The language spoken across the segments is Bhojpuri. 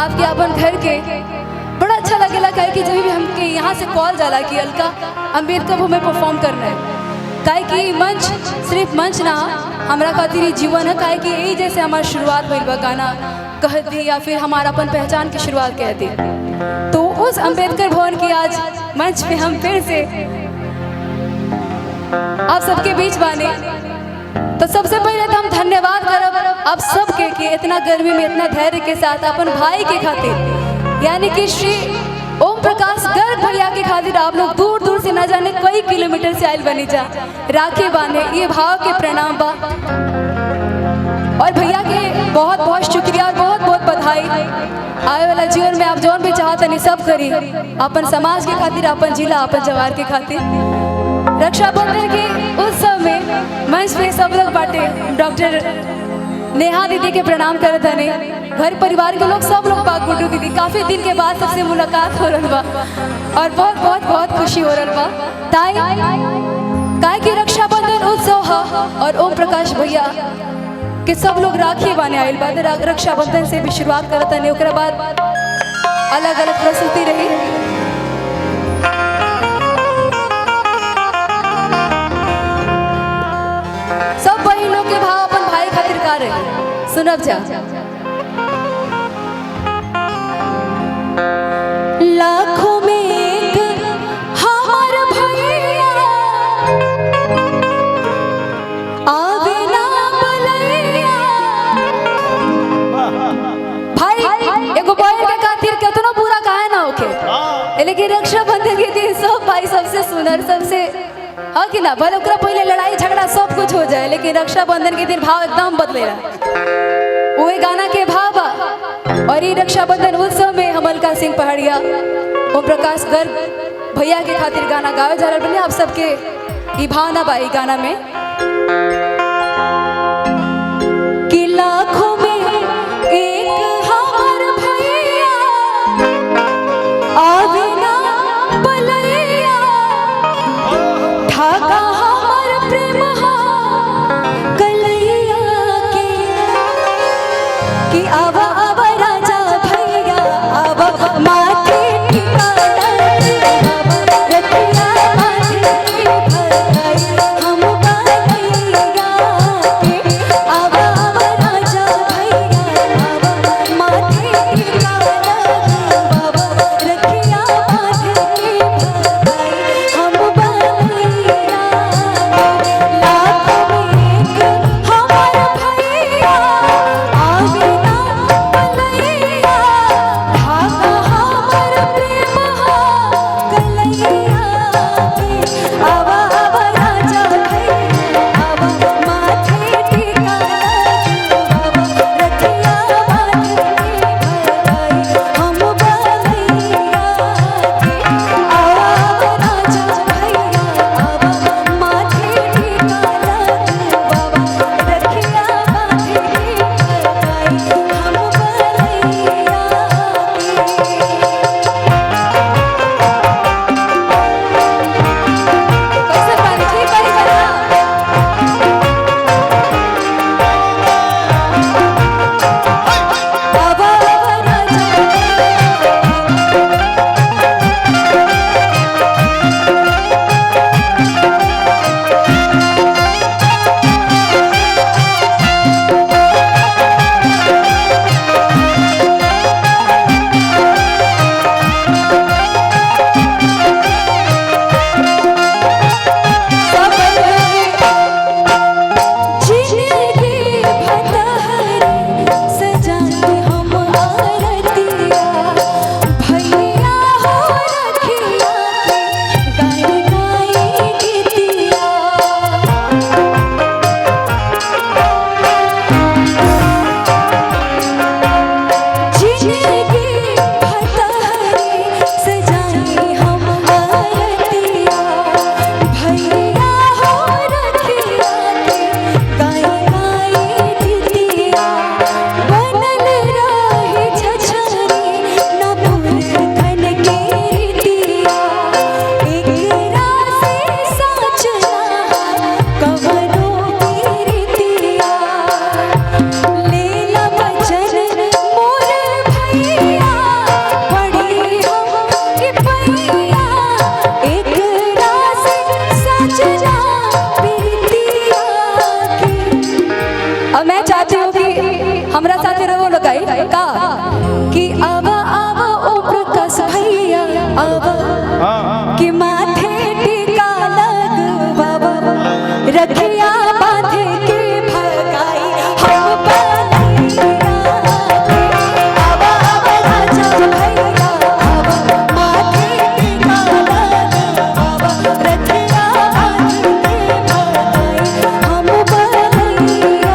आपके अपन घर के बड़ा अच्छा लगेला कहे कि जब भी हमके यहाँ से कॉल जाला कि अलका अम्बेडकर हमें परफॉर्म करना है काहे कि मंच सिर्फ मंच ना हमारा खातिर ही जीवन है काहे कि यही जैसे हमारी शुरुआत भइल बा गाना कह दी या फिर हमारा अपन पहचान की शुरुआत कह दी। तो उस अम्बेडकर भवन की आज मंच पे हम फिर से आप सबके बीच बाने। तो सबसे पहले तो हम धन्यवाद करब आप सबके कि इतना गर्मी में इतना धैर्य के साथ अपन भाई के खातिर यानी कि श्री ओम प्रकाश गर्ग भैया के खातिर आप लोग दूर दूर से न जाने कई किलोमीटर से आयल बनी जा राखी बांधे ये भाव के प्रणाम बा। और भैया के बहुत बहुत शुक्रिया और बहुत बहुत बधाई। आए वाला जीवन में आप जौन भी चाहते नहीं सब करी अपन समाज के खातिर अपन जिला अपन जवार के खातिर। रक्षाबंधन के उत्सव में मंच पे सब लोग बाटे डॉक्टर नेहा दीदी के प्रणाम करत हने घर परिवार के लोग सब लोग बा गुड्डू दीदी काफी दिन के बाद सबसे मुलाकात हो रहा बा और बहुत बहुत बहुत खुशी हो रहा बा। ताई काहे कि रक्षाबंधन उत्सव है और ओम प्रकाश भैया के सब लोग राखी बाने आयल बाद रक्षाबंधन से भी शुरुआत करत हने ओकरा बाद अलग अलग प्रस्तुति रही। सब बहनों के भाव अपन भाई खातिर का रहे सुनब जा। लाखों में एक हमार भैया आवे ना बलैया भाई एगो बहन के खातिर कितना बुरा काहे ना होके लेकिन रक्षाबंधन के दिन सब भाई सबसे सुनर सबसे हाँ कि ना भले ओकरा पहले लड़ाई झगड़ा सब कुछ हो जाए लेकिन रक्षाबंधन के दिन भाव एकदम बदलेला वही गाना के भाव बा। और ये रक्षाबंधन उत्सव में हम अलका सिंह पहाड़िया ओम प्रकाश गर्ग भैया के खातिर गाना गावे जा रहे आप सबके ये भावना बा ई गाना में कि लाखों में एक हमार भैया आवे ना बलैया ढाका हमार प्रेम कलैया के कि आवा आवा राजा भैया आवा माथे ठिकाना रतिया माथे भगाई हम बलैया के आवा आवा राजा भैया आवा माथे ठिकाना बाबा रतिया माथे भगाई हम बलैया लाखों में एक हमार भैया आवे ना बलैया ढाका हमार प्रेम कलैया के आवा आवा राजा भैया आवा माथे ठिकाना बाबा रतिया माथे भगाई हम बलैया के आवा आवा राजा भैया आवा माथे ठिकाना बाबा रतिया माथे भगाई हम बलैया कैसे पानी ठीक पानी बना आवा आवा राजा सब जिंदगी भतहरी सजाते हम आरतिया भैया हो रखिया के गाई गाई गीतिया जिंदगी भतहरी सजाई हम आरतिया भैया हो रखिया के गाई गाई गीतिया बनल रहे छछरी न पुरखन के रीतिया एकरा से साचना कवनो की रीतिया लेला बचन मोर भैया भाई का कि आवा आवा ओ प्रकाश भैया आवा कि माथे टीका लग बाबा रखिया बांधे के भगाई हम बलैया आवा आवा राजा भैया आवा माथे टीका लग बाबा रखिया बांधे के भगाई हम बलैया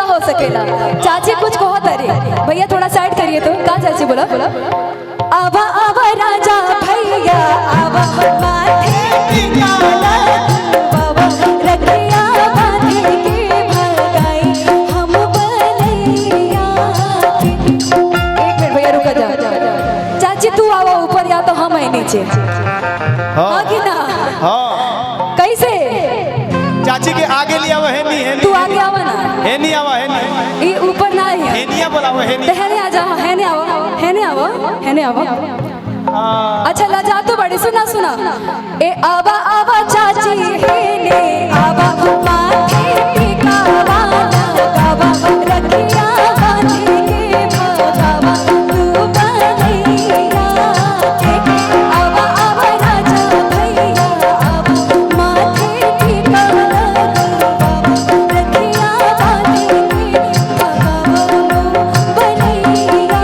चाची कुछ कहो तरे भैया थोड़ा साइड करिए तो का चाची बोला आवा आवा राजा भैया आवा माथे टीका बाबा रखिया बांधे के भगाई हम बलैया एक मिनट भैया रुक जा चाची तू आवा ऊपर या तो हम आए नीचे हाँ कि ना हाँ कैसे चाची के आगे लिया वो है नहीं तू आगे आवा ना है नहीं आवा है नहीं ये ऊपर ना है नहीं बोला वो है नहीं है नहीं आ जा है नहीं आवा है नहीं आवा है नहीं आवा अच्छा लजा तो बड़ी सुना सुना ए आवा आवा चाची है ने आवा माथे टीका वाला गावा रखिया बांधे के भगावा तू बलैया आवा आवा राजा भैया आवा माथे टीका रखिया बांधे के भगावा बलैया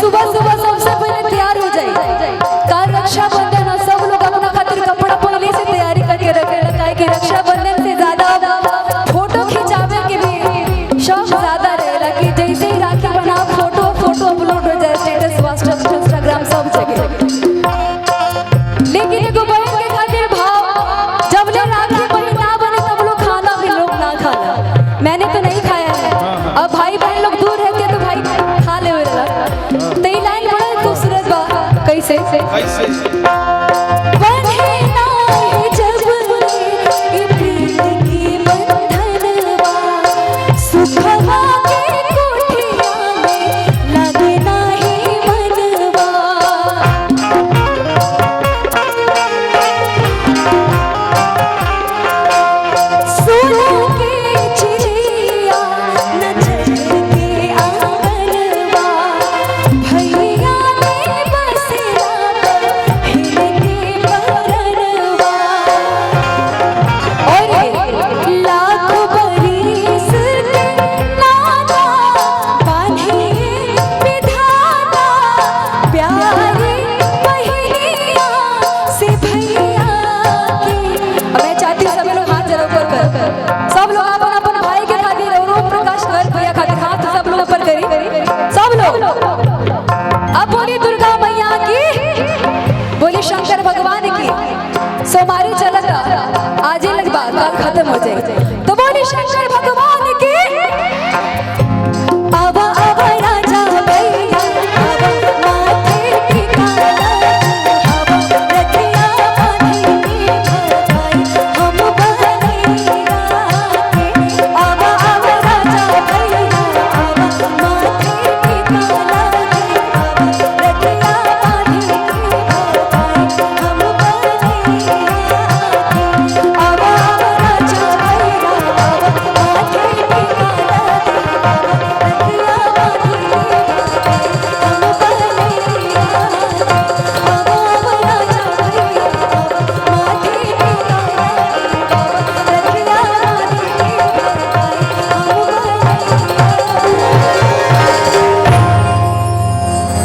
सुबह सुबह सबसे पहले तैयार हो जाए कार रक्षाबंधन और सब लोग अपना खातिर कपड़ा पहले से तैयारी करके रखे काहे कि रक्षाबंधन से ज्यादा फोटो खिंचावे के भी शौक ज्यादा रहेला कि जैसे ही राखी बना फोटो अपलोड हो जाए स्टेटस व्हाट्सएप इंस्टाग्राम सब जगह लेकिन एगो बहन के खातिर भाव जब ले राखी बहन ना बने तब लोग खाना भी लोग ना खाना मैंने तो नहीं खाया है अब भाई बहन लोग दूर रहते तो भाई खा ले तेरी लाइन बड़ा खूबसूरत बा कैसे बंधे ना है जब ये प्रीत की बंधनवा सुखवा के कोठिया में लगे नाही मनवा सोना के चिड़िया नजर के आंगनवा भैया ने बसेरा हिल के बरनवा और लाखों बरिस के नाता बांधे विधाता प्यारे बहनिया से भैया की मैं चाहती हूँ सब लोग हाथ जरा ऊपर कर सब लोग अपन अपन भाई के खातिर और ओम प्रकाश कर भैया खातिर हाथ सब लोग ऊपर करी सब लोग अब बोली दुर्गा मैया की बोली शंकर भगवान की सोमारी चलता आज ही लगवा कल खत्म हो जाए